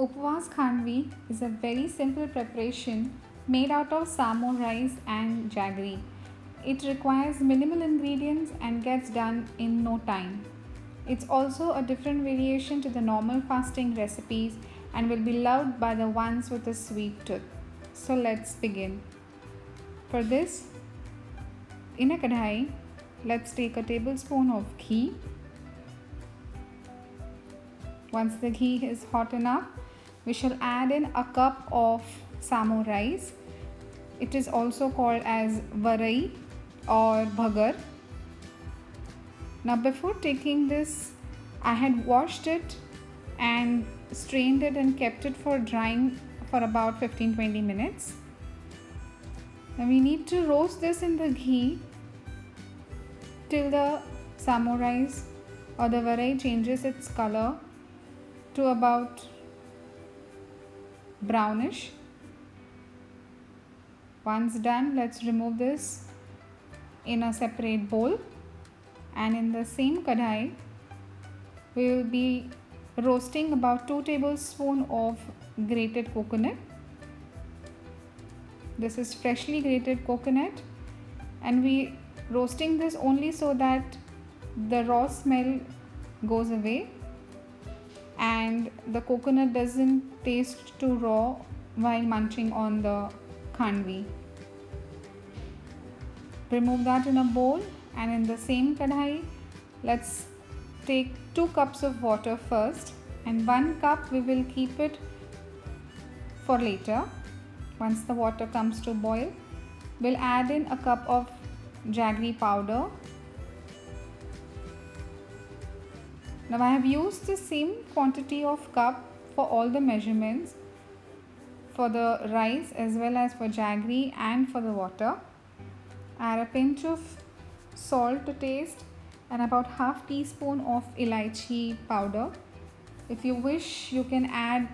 Upwas Khandvi is a very simple preparation made out of samo rice and jaggery. It requires minimal ingredients and gets done in no time. It's also a different variation to the normal fasting recipes and will be loved by the ones with a sweet tooth. So let's begin. For this, in a kadhai, let's take a tablespoon of ghee. Once the ghee is hot enough, we shall add in a cup of samo rice. It is also called as varai or bhagar. Now before taking this, I had washed it and strained it and kept it for drying for about 15-20 minutes. Now we need to roast this in the ghee till the samo rice or the varai changes its color to about brownish. Once done, let's remove this in a separate bowl, and in the same kadhai we will be roasting about 2 tablespoons of grated coconut. This is freshly grated coconut, and we roasting this only so that the raw smell goes away and the coconut doesn't taste too raw while munching on the khandvi. Remove that in a bowl, and in the same kadhai let's take 2 cups of water first, and 1 cup we will keep it for later. Once the water comes to boil, we'll add in a cup of jaggery powder. Now I have used the same quantity of cup for all the measurements, for the rice as well as for jaggery and for the water. Add a pinch of salt to taste and about half teaspoon of elaichi powder. If you wish, you can add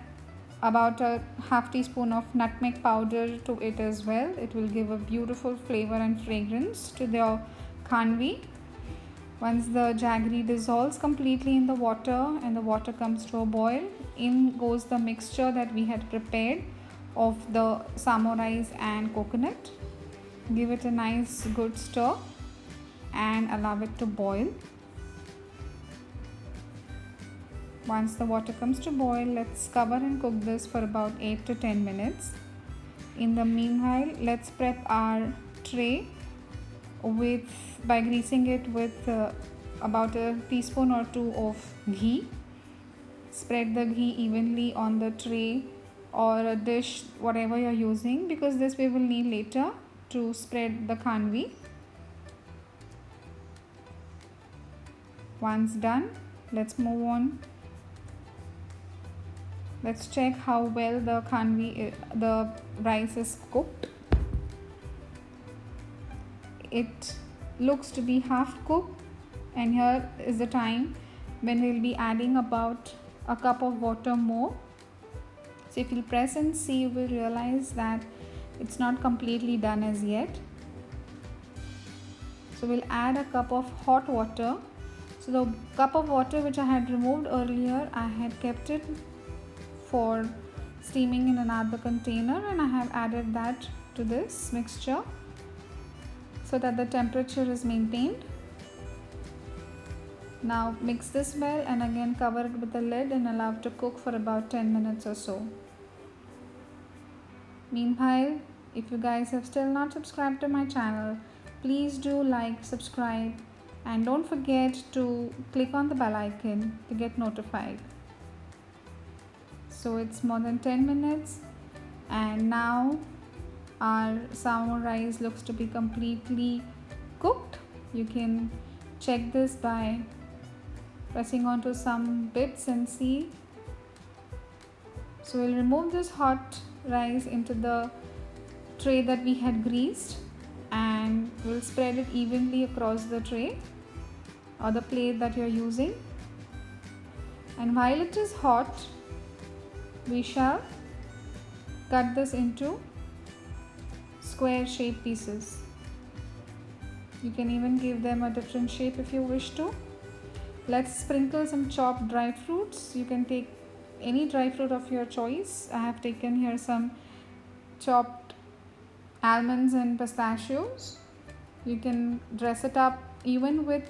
about a half teaspoon of nutmeg powder to it as well. It will give a beautiful flavor and fragrance to the khandvi. Once the jaggery dissolves completely in the water and the water comes to a boil, in goes the mixture that we had prepared of the samo rice and coconut. Give it a nice good stir and allow it to boil. Once the water comes to boil, let's cover and cook this for about 8 to 10 minutes. In the meanwhile, let's prep our tray by greasing it with about a teaspoon or 2 of ghee. Spread the ghee evenly on the tray or a dish, whatever you're using, because this we will need later to spread the khandvi. Once done, let's move on. Let's check how well the rice is cooked. It looks to be half cooked, and here is the time when we'll be adding about a cup of water more. So if you press and see, you will realize that it's not completely done as yet. So we'll add a cup of hot water. So the cup of water which I had removed earlier, I had kept it for steaming in another container, and I have added that to this mixture so that the temperature is maintained. Now mix this well and again cover it with the lid and allow it to cook for about 10 minutes or so. Meanwhile, if you guys have still not subscribed to my channel, please do like, subscribe, and don't forget to click on the bell icon to get notified. So it's more than 10 minutes, and now our samo rice looks to be completely cooked. You can check this by pressing onto some bits and see. So we'll remove this hot rice into the tray that we had greased, and we'll spread it evenly across the tray or the plate that you're using. And while it is hot, we shall cut this into square shaped pieces. You can even give them a different shape if you wish to. Let's sprinkle some chopped dry fruits. You can take any dry fruit of your choice. I have taken here some chopped almonds and pistachios. You can dress it up even with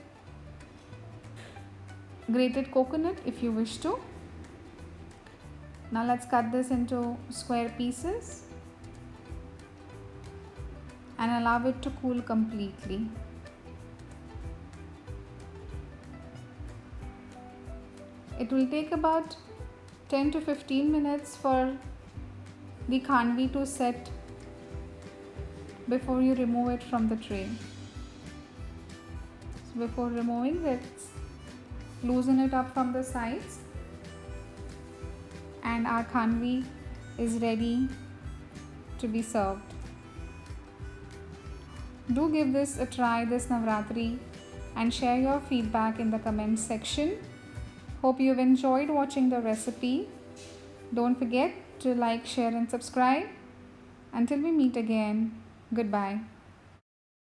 grated coconut if you wish to. Now let's cut this into square pieces and allow it to cool completely. It will take about 10 to 15 minutes for the khandvi to set before you remove it from the tray. So before removing, let's loosen it up from the sides, and our khandvi is ready to be served. Do give this a try this Navratri and share your feedback in the comments section. Hope you've enjoyed watching the recipe. Don't forget to like, share and subscribe. Until we meet again, goodbye.